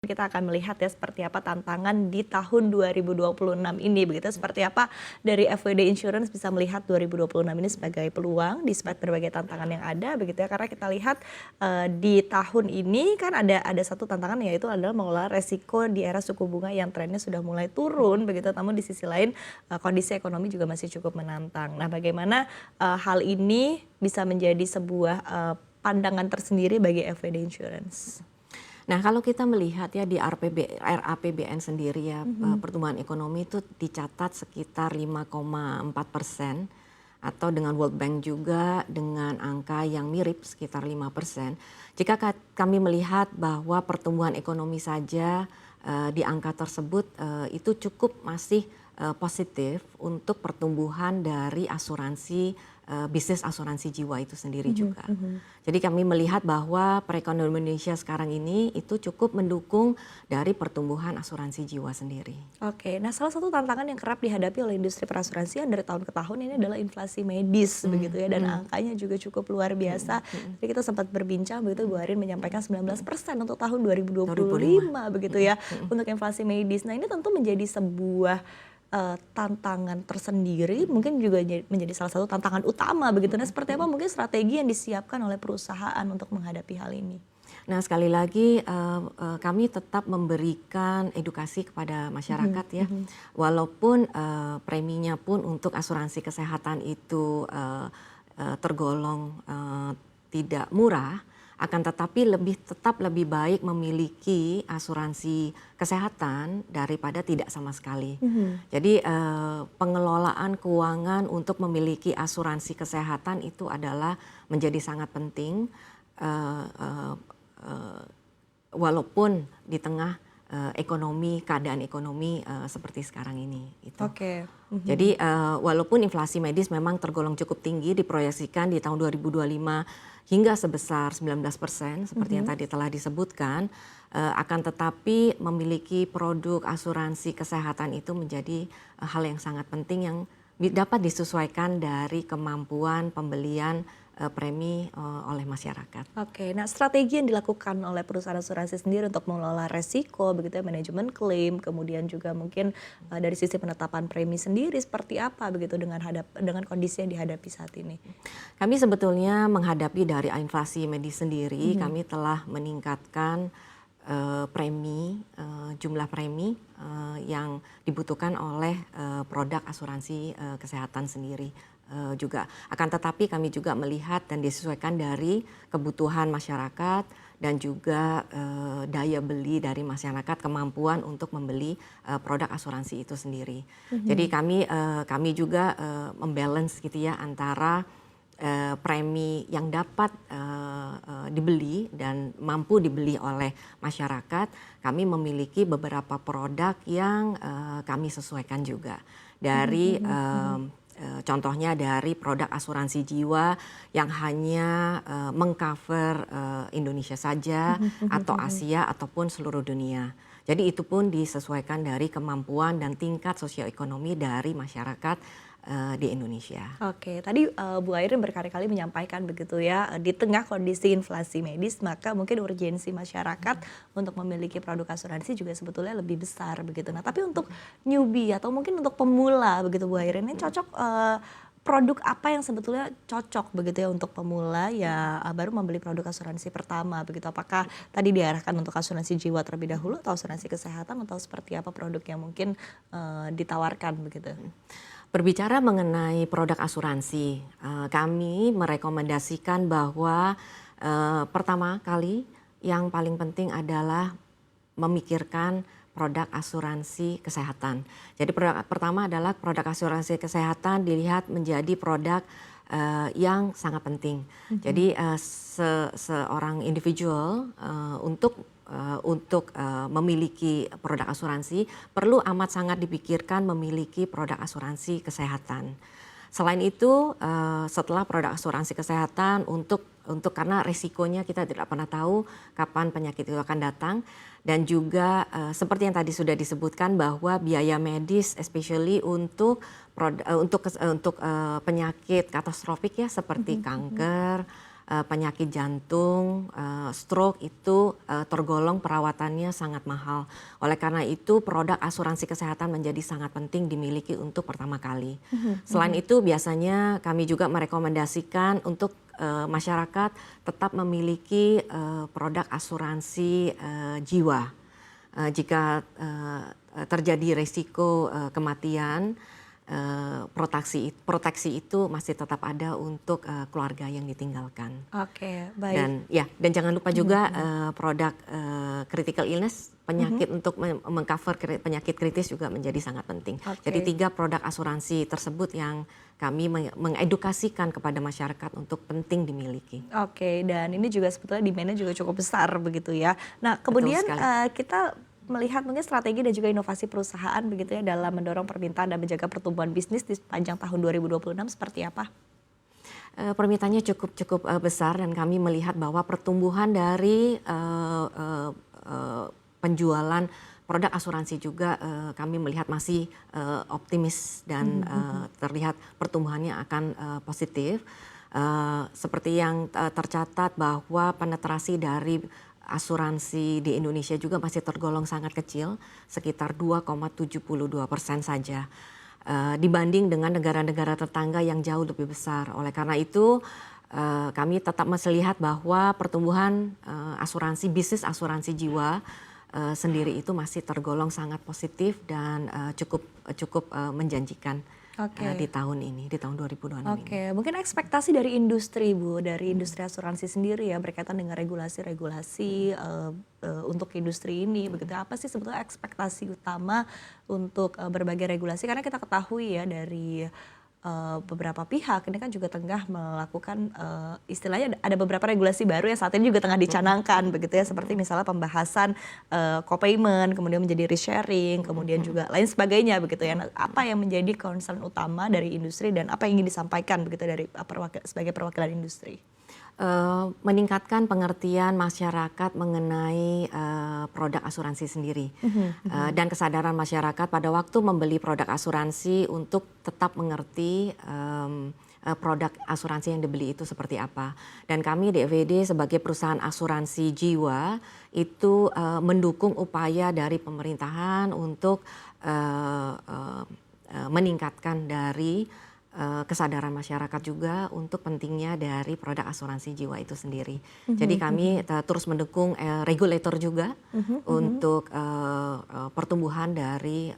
Kita akan melihat ya seperti apa tantangan di tahun 2026 ini begitu, seperti apa dari FWD Insurance bisa melihat 2026 ini sebagai peluang despite berbagai tantangan yang ada begitu ya, karena kita lihat di tahun ini kan ada satu tantangan, yaitu adalah mengelola resiko di era suku bunga yang trennya sudah mulai turun begitu, namun di sisi lain kondisi ekonomi juga masih cukup menantang. Nah, bagaimana hal ini bisa menjadi sebuah pandangan tersendiri bagi FWD Insurance? Nah, kalau kita melihat ya di RAPBN sendiri ya, pertumbuhan ekonomi itu dicatat sekitar 5,4%, atau dengan World Bank juga dengan angka yang mirip sekitar 5%. Jika kami melihat bahwa pertumbuhan ekonomi saja di angka tersebut itu cukup masih positif untuk pertumbuhan dari asuransi, bisnis asuransi jiwa itu sendiri juga. Jadi kami melihat bahwa perekonomian Indonesia sekarang ini itu cukup mendukung dari pertumbuhan asuransi jiwa sendiri. Oke, nah salah satu tantangan yang kerap dihadapi oleh industri perasuransian dari tahun ke tahun ini adalah inflasi medis begitu ya, dan angkanya juga cukup luar biasa. Jadi kita sempat berbincang begitu, Bu Arin menyampaikan 19% untuk tahun 2025 begitu ya, untuk inflasi medis. Nah, ini tentu menjadi sebuah tantangan tersendiri, mungkin juga menjadi salah satu tantangan utama begitu. Nah, seperti apa mungkin strategi yang disiapkan oleh perusahaan untuk menghadapi hal ini? Nah, sekali lagi kami tetap memberikan edukasi kepada masyarakat ya, walaupun preminya pun untuk asuransi kesehatan itu tergolong tidak murah, akan tetapi tetap lebih baik memiliki asuransi kesehatan daripada tidak sama sekali. Jadi pengelolaan keuangan untuk memiliki asuransi kesehatan itu adalah menjadi sangat penting, walaupun di tengah keadaan ekonomi seperti sekarang ini. Oke. Jadi walaupun inflasi medis memang tergolong cukup tinggi, diproyeksikan di tahun 2025 hingga sebesar 19%, seperti yang tadi telah disebutkan, akan tetapi memiliki produk asuransi kesehatan itu menjadi hal yang sangat penting yang dapat disesuaikan dari kemampuan pembelian premi oleh masyarakat. Oke, nah strategi yang dilakukan oleh perusahaan asuransi sendiri untuk mengelola resiko begitu ya, manajemen klaim, kemudian juga mungkin dari sisi penetapan premi sendiri seperti apa begitu dengan kondisi yang dihadapi saat ini? Kami sebetulnya menghadapi dari inflasi medis sendiri, kami telah meningkatkan jumlah premi yang dibutuhkan oleh produk asuransi kesehatan sendiri. Juga akan tetapi kami juga melihat dan disesuaikan dari kebutuhan masyarakat dan juga daya beli dari masyarakat, kemampuan untuk membeli produk asuransi itu sendiri. Jadi kami juga membalance gitu ya antara premi yang dapat dibeli dan mampu dibeli oleh masyarakat. Kami memiliki beberapa produk yang kami sesuaikan juga dari contohnya dari produk asuransi jiwa yang hanya mengcover Indonesia saja atau Asia ataupun seluruh dunia. Jadi itu pun disesuaikan dari kemampuan dan tingkat sosioekonomi dari masyarakat di Indonesia. Oke, tadi Bu Airin berkali-kali menyampaikan begitu ya, di tengah kondisi inflasi medis maka mungkin urgensi masyarakat untuk memiliki produk asuransi juga sebetulnya lebih besar begitu. Nah, tapi untuk newbie atau mungkin untuk pemula begitu Bu Airin, ini cocok produk apa yang sebetulnya cocok begitu ya untuk pemula ya baru membeli produk asuransi pertama begitu? Apakah tadi diarahkan untuk asuransi jiwa terlebih dahulu atau asuransi kesehatan, atau seperti apa produk yang mungkin ditawarkan begitu? Berbicara mengenai produk asuransi, kami merekomendasikan bahwa pertama kali yang paling penting adalah memikirkan produk asuransi kesehatan. Jadi produk pertama adalah produk asuransi kesehatan dilihat menjadi produk yang sangat penting. Jadi seorang individual untuk memiliki produk asuransi perlu amat sangat dipikirkan memiliki produk asuransi kesehatan. Selain itu setelah produk asuransi kesehatan untuk karena resikonya kita tidak pernah tahu kapan penyakit itu akan datang, dan juga seperti yang tadi sudah disebutkan bahwa biaya medis especially untuk penyakit katastrofik ya seperti kanker, penyakit jantung, stroke itu tergolong perawatannya sangat mahal. Oleh karena itu produk asuransi kesehatan menjadi sangat penting dimiliki untuk pertama kali. Selain itu biasanya kami juga merekomendasikan untuk masyarakat tetap memiliki produk asuransi jiwa. Jika terjadi resiko kematian, proteksi itu masih tetap ada untuk keluarga yang ditinggalkan. Oke, baik. Dan jangan lupa juga produk critical illness, penyakit untuk mengcover penyakit kritis juga menjadi sangat penting. Jadi 3 produk asuransi tersebut yang kami mengedukasikan kepada masyarakat untuk penting dimiliki. Oke, dan ini juga sebetulnya demand-nya juga cukup besar begitu ya. Nah, kemudian kita melihat mungkin strategi dan juga inovasi perusahaan begitu ya dalam mendorong permintaan dan menjaga pertumbuhan bisnis di sepanjang tahun 2026 seperti apa? Permintaannya cukup besar dan kami melihat bahwa pertumbuhan dari penjualan produk asuransi juga kami melihat masih optimis dan terlihat pertumbuhannya akan positif. Seperti yang tercatat bahwa penetrasi dari asuransi di Indonesia juga masih tergolong sangat kecil, sekitar 2,72% saja. Dibanding dengan negara-negara tetangga yang jauh lebih besar. Oleh karena itu kami tetap melihat bahwa pertumbuhan bisnis asuransi jiwa sendiri itu masih tergolong sangat positif dan cukup menjanjikan di tahun ini, di tahun 2026 ini. Oke, mungkin ekspektasi dari industri Bu, dari industri asuransi sendiri ya berkaitan dengan regulasi-regulasi untuk industri ini begitu. Apa sih sebetulnya ekspektasi utama untuk berbagai regulasi? Karena kita ketahui ya dari beberapa pihak ini kan juga tengah melakukan istilahnya ada beberapa regulasi baru yang saat ini juga tengah dicanangkan begitu ya, seperti misalnya pembahasan co-payment, kemudian menjadi risk-sharing, kemudian juga lain sebagainya begitu ya. Nah, apa yang menjadi concern utama dari industri dan apa yang ingin disampaikan begitu dari sebagai perwakilan industri? Meningkatkan pengertian masyarakat mengenai produk asuransi sendiri dan kesadaran masyarakat pada waktu membeli produk asuransi untuk tetap mengerti produk asuransi yang dibeli itu seperti apa. Dan kami di FWD sebagai perusahaan asuransi jiwa itu mendukung upaya dari pemerintahan untuk meningkatkan dari kesadaran masyarakat juga untuk pentingnya dari produk asuransi jiwa itu sendiri. Jadi kami terus mendukung regulator juga untuk pertumbuhan dari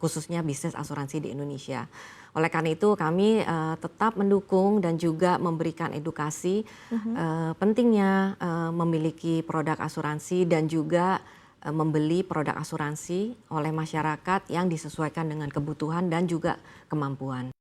khususnya bisnis asuransi di Indonesia. Oleh karena itu kami tetap mendukung dan juga memberikan edukasi pentingnya memiliki produk asuransi dan juga membeli produk asuransi oleh masyarakat yang disesuaikan dengan kebutuhan dan juga kemampuan.